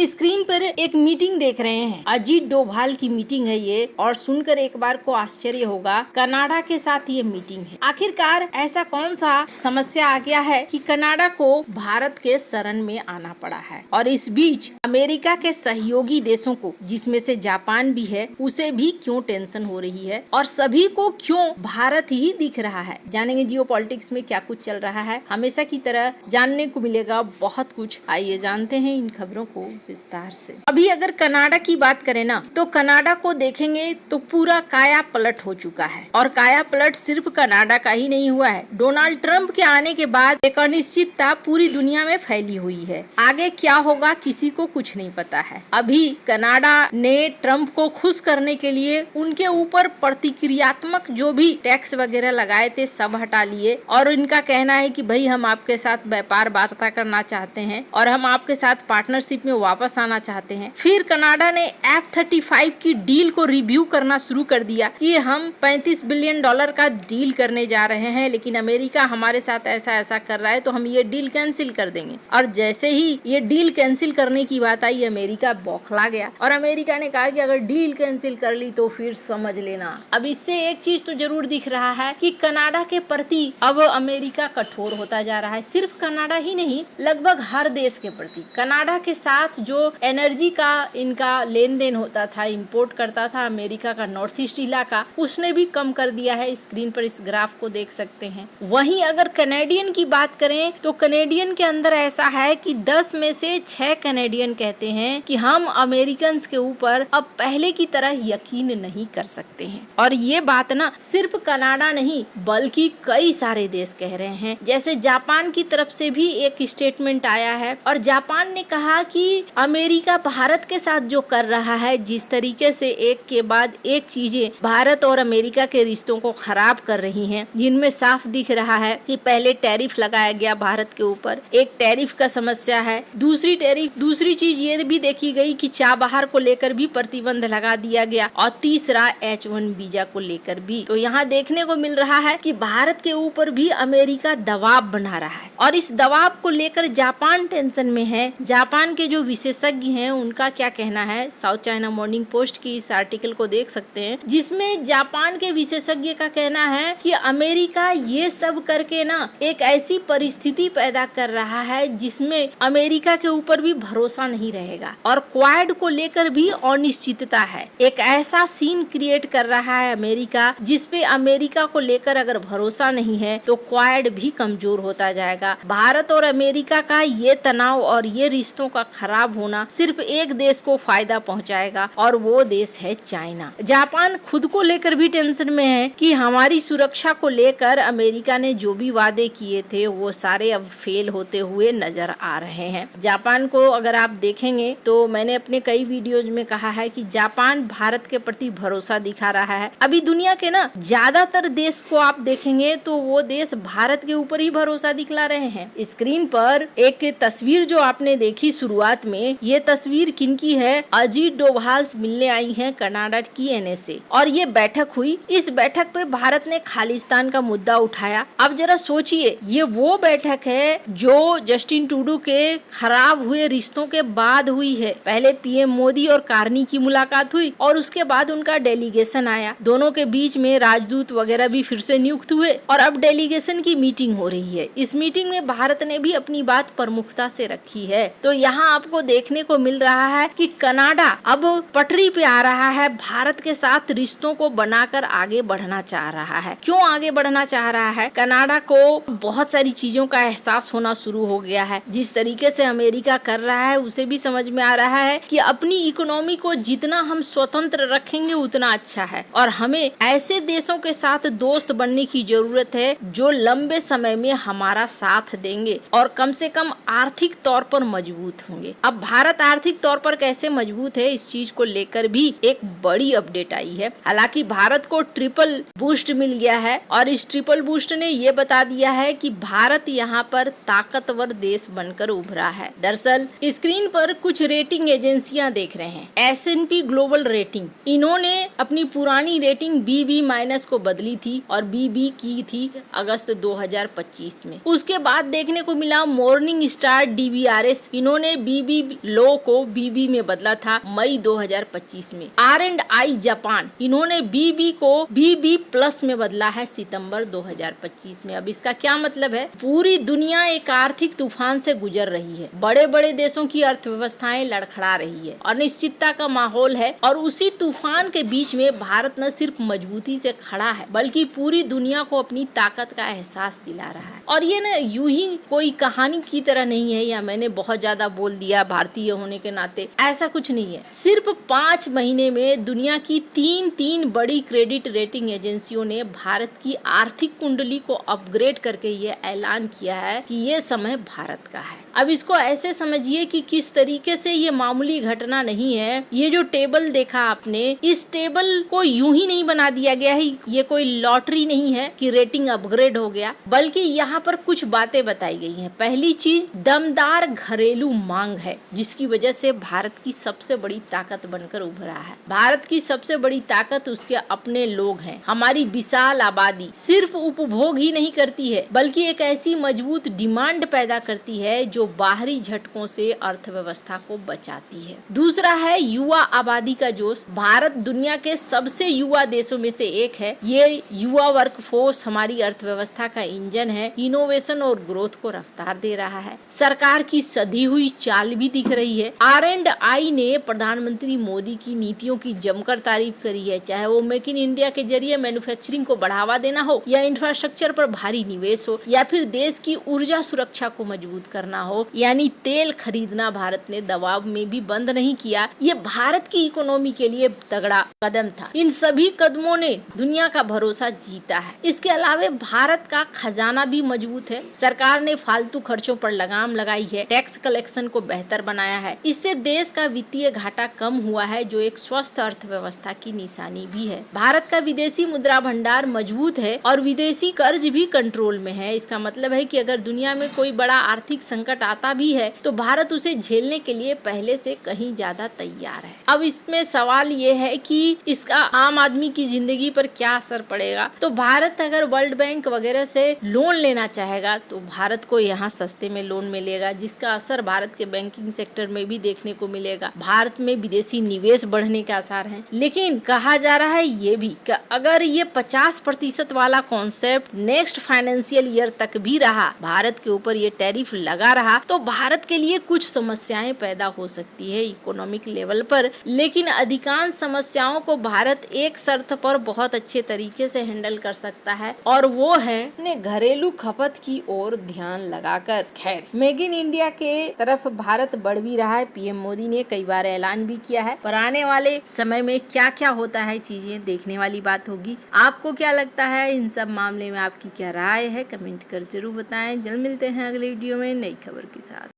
Screen पर एक meeting देख रहे हैं। अजीत डोभाल की मीटिंग है ये, और सुनकर एक बार को आश्चर्य होगा। कनाडा के साथ ये मीटिंग है। आखिरकार ऐसा कौन सा समस्या आ गया है कि कनाडा को भारत के शरण में आना पड़ा है। और इस बीच अमेरिका के सहयोगी देशों को, जिसमें से जापान भी है, उसे भी क्यों टेंशन हो रही है और सभी को क्यों भारत ही दिख रहा है। जानेंगे जियोपॉलिटिक्स में क्या कुछ चल रहा है। हमेशा की तरह जानने को मिलेगा बहुत कुछ। आइए जानते हैं इन खबरों को विस्तार से। अभी अगर कनाडा की बात करें ना, तो कनाडा को देखेंगे तो पूरा काया पलट हो चुका है। और काया पलट सिर्फ कनाडा का ही नहीं हुआ है। डोनाल्ड ट्रंप के आने के बाद एक अनिश्चितता पूरी दुनिया में फैली हुई है। आगे क्या होगा किसी को कुछ नहीं पता है। अभी कनाडा ने ट्रंप को खुश करने के लिए उनके ऊपर प्रतिक्रियात्मक जो भी टैक्स वगैरह लगाए थे सब हटा लिए, और इनका कहना है कि भाई हम आपके साथ व्यापार वार्ता करना चाहते हैं और हम आपके साथ पार्टनरशिप में वापस आना चाहते हैं। फिर कनाडा ने F-35 की डील को रिव्यू करना शुरू कर दिया कि हम $35 बिलियन का डील करने जा रहे हैं, लेकिन अमेरिका हमारे साथ ऐसा ऐसा कर रहा है तो हम ये डील कैंसिल कर देंगे। और जैसे ही ये डील कैंसिल करने की बात आई, अमेरिका बौखला गया और अमेरिका ने कहा कि अगर डील कैंसिल कर ली तो फिर समझ लेना। अब इससे एक चीज तो जरूर दिख रहा है कि कनाडा के प्रति अब अमेरिका कठोर होता जा रहा है। सिर्फ कनाडा ही नहीं, लगभग हर देश के प्रति। कनाडा के साथ जो एनर्जी का इनका लेन देन होता था, इंपोर्ट करता था अमेरिका का नॉर्थ ईस्ट इलाका, उसने भी कम कर दिया है। स्क्रीन पर इस ग्राफ को देख सकते हैं। वहीं अगर कनेडियन की बात करें तो कनेडियन के अंदर ऐसा है कि 10 में से 6 कनेडियन कहते हैं कि हम अमेरिकन के ऊपर अब पहले की तरह यकीन नहीं कर सकते हैं। और ये बात ना सिर्फ कनाडा नहीं बल्कि कई सारे देश कह रहे हैं। जैसे जापान की तरफ से भी एक स्टेटमेंट आया है और जापान ने कहा कि अमेरिका भारत के साथ जो कर रहा है, जिस तरीके से एक के बाद एक चीजें भारत और अमेरिका के रिश्तों को खराब कर रही हैं, जिनमें साफ दिख रहा है कि पहले टैरिफ लगाया गया भारत के ऊपर, एक टैरिफ का समस्या है। दूसरी चीज ये भी देखी गई कि चाबहार को लेकर भी प्रतिबंध लगा दिया गया, और तीसरा H-1 वीजा को लेकर भी। तो यहाँ देखने को मिल रहा है कि भारत के ऊपर भी अमेरिका दबाव बना रहा है, और इस दबाव को लेकर जापान टेंशन में है। जापान के जो विशेषज्ञ हैं उनका क्या कहना है, साउथ चाइना मॉर्निंग पोस्ट की इस आर्टिकल को देख सकते हैं, जिसमें जापान के विशेषज्ञ का कहना है कि अमेरिका ये सब करके ना एक ऐसी परिस्थिति पैदा कर रहा है जिसमें अमेरिका के ऊपर भी भरोसा नहीं रहेगा, और क्वाड को लेकर भी अनिश्चितता है। एक ऐसा सीन क्रिएट कर रहा है अमेरिका, जिसपे अमेरिका को लेकर अगर भरोसा नहीं है तो क्वाड भी कमजोर होता जाएगा। भारत और अमेरिका का ये तनाव और ये रिश्तों का खराब होना सिर्फ एक देश को फायदा पहुंचाएगा, और वो देश है चाइना। जापान खुद को लेकर भी टेंशन में है कि हमारी सुरक्षा को लेकर अमेरिका ने जो भी वादे किए थे वो सारे अब फेल होते हुए नजर आ रहे हैं। जापान को अगर आप देखेंगे तो मैंने अपने कई वीडियोज में कहा है कि जापान भारत के प्रति भरोसा दिखा रहा है। अभी दुनिया के ना ज्यादातर देश को आप देखेंगे तो वो देश भारत के ऊपर ही भरोसा दिखला रहे हैं। स्क्रीन पर एक तस्वीर जो आपने देखी शुरुआत में, ये तस्वीर किनकी है, अजीत डोभाल मिलने आई हैं कनाडा की NSA, और ये बैठक हुई। इस बैठक पे भारत ने खालिस्तान का मुद्दा उठाया। अब जरा सोचिए, ये वो बैठक है जो जस्टिन ट्रूडो के खराब हुए रिश्तों के बाद हुई है। पहले PM मोदी और कार्नी की मुलाकात हुई और उसके बाद उनका डेलीगेशन आया। दोनों के बीच में राजदूत वगैरह भी फिर से नियुक्त हुए, और अब डेलीगेशन की मीटिंग हो रही है। इस मीटिंग में भारत ने भी अपनी बात प्रमुखता से रखी है। तो यहाँ आपको देखने को मिल रहा है कि कनाडा अब पटरी पे आ रहा है, भारत के साथ रिश्तों को बनाकर आगे बढ़ना चाह रहा है। क्यों आगे बढ़ना चाह रहा है? कनाडा को बहुत सारी चीजों का एहसास होना शुरू हो गया है। जिस तरीके से अमेरिका कर रहा है उसे भी समझ में आ रहा है कि अपनी इकोनॉमी को जितना हम स्वतंत्र रखेंगे उतना अच्छा है, और हमें ऐसे देशों के साथ दोस्त बनने की जरूरत है जो लंबे समय में हमारा साथ देंगे और कम से कम आर्थिक तौर पर मजबूत होंगे। अब भारत आर्थिक तौर पर कैसे मजबूत है, इस चीज को लेकर भी एक बड़ी अपडेट आई है। हालांकि भारत को ट्रिपल बूस्ट मिल गया है, और इस ट्रिपल बूस्ट ने ये बता दिया है कि भारत यहाँ पर ताकतवर देश बनकर उभरा है। दरअसल स्क्रीन पर कुछ रेटिंग एजेंसियां देख रहे हैं। S&P ग्लोबल रेटिंग, इन्होंने अपनी पुरानी रेटिंग BB- को बदली थी और BB की थी अगस्त 2025 में। उसके बाद देखने को मिला मॉर्निंग स्टार DBRS, इन्होंने BB लो को बीबी में बदला था मई 2025 में। R&I जापान, इन्होंने बीबी को बीबी प्लस में बदला है सितंबर 2025 में। अब इसका क्या मतलब है? पूरी दुनिया एक आर्थिक तूफान से गुजर रही है, बड़े बड़े देशों की अर्थव्यवस्थाएं लड़खड़ा रही है, अनिश्चितता का माहौल है, और उसी तूफान के बीच में भारत न सिर्फ मजबूती से खड़ा है बल्कि पूरी दुनिया को अपनी ताकत का एहसास दिला रहा है। और ये न यूं ही कोई कहानी की तरह नहीं है, या मैंने बहुत ज्यादा बोल दिया भारतीय होने के नाते, ऐसा कुछ नहीं है। सिर्फ 5 महीने में दुनिया की तीन बड़ी क्रेडिट रेटिंग एजेंसियों ने भारत की आर्थिक कुंडली को अपग्रेड करके ये ऐलान किया है कि ये समय भारत का है। अब इसको ऐसे समझिए कि किस तरीके से ये मामूली घटना नहीं है। ये जो टेबल देखा आपने, इस टेबल को यूं ही नहीं बना दिया गया है, ये कोई लॉटरी नहीं है कि रेटिंग अपग्रेड हो गया, बल्कि यहाँ पर कुछ बातें बताई गई हैं। पहली चीज, दमदार घरेलू मांग है, जिसकी वजह से भारत की सबसे बड़ी ताकत बनकर उभरा है। भारत की सबसे बड़ी ताकत उसके अपने लोग हैं। हमारी विशाल आबादी सिर्फ उपभोग ही नहीं करती है, बल्कि एक ऐसी मजबूत डिमांड पैदा करती है जो बाहरी झटकों से अर्थव्यवस्था को बचाती है। दूसरा है युवा आबादी का जोश। भारत दुनिया के सबसे युवा देशों में से एक है। ये युवा वर्कफोर्स हमारी अर्थव्यवस्था का इंजन है, इनोवेशन और ग्रोथ को रफ्तार दे रहा है। सरकार की सधी हुई चाल भी दिख रही है। R&I ने प्रधानमंत्री मोदी की नीतियों की जमकर तारीफ करी है, चाहे वो मेक इन इंडिया के जरिए मैन्युफैक्चरिंग को बढ़ावा देना हो, या इंफ्रास्ट्रक्चर पर भारी निवेश हो, या फिर देश की ऊर्जा सुरक्षा को मजबूत करना हो, यानी तेल खरीदना भारत ने दबाव में भी बंद नहीं किया। ये भारत की इकोनॉमी के लिए तगड़ा कदम था। इन सभी कदमों ने दुनिया का भरोसा जीता है। इसके अलावा भारत का खजाना भी मजबूत है। सरकार ने फालतू खर्चों पर लगाम लगाई है, टैक्स कलेक्शन को बेहतर बनाया है। इससे देश का वित्तीय घाटा कम हुआ है, जो एक स्वस्थ अर्थव्यवस्था की निशानी भी है। भारत का विदेशी मुद्रा भंडार मजबूत है और विदेशी कर्ज भी कंट्रोल में है। इसका मतलब है कि अगर दुनिया में कोई बड़ा आर्थिक संकट आता भी है तो भारत उसे झेलने के लिए पहले से कहीं ज्यादा तैयार है। अब इसमें सवाल ये है कि इसका आम आदमी की जिंदगी पर क्या असर पड़ेगा। तो भारत अगर वर्ल्ड बैंक वगैरह से लोन लेना चाहेगा तो भारत को यहाँ सस्ते में लोन मिलेगा, जिसका असर भारत के बैंकिंग सेक्टर में भी देखने को मिलेगा। भारत में विदेशी निवेश बढ़ने के आसार हैं। लेकिन कहा जा रहा है ये भी कि अगर ये 50% वाला कॉन्सेप्ट नेक्स्ट फाइनेंशियल ईयर तक भी रहा, भारत के ऊपर ये टैरिफ लगा रहा, तो भारत के लिए कुछ समस्याएं पैदा हो सकती है इकोनॉमिक लेवल पर। लेकिन अधिकांश समस्याओं को भारत एक शर्त पर बहुत अच्छे तरीके से हैंडल कर सकता है, और वो है अपने घरेलू खपत की ओर ध्यान लगाकर। खैर, मेक इन इंडिया के तरफ भारत बढ़ भी रहा है। पीएम मोदी ने कई बार ऐलान भी किया है, पर आने वाले समय में क्या क्या होता है चीजें देखने वाली बात होगी। आपको क्या लगता है इन सब मामले में, आपकी क्या राय है, कमेंट कर जरूर बताएं। जल्द मिलते हैं अगले वीडियो में नई खबर के साथ।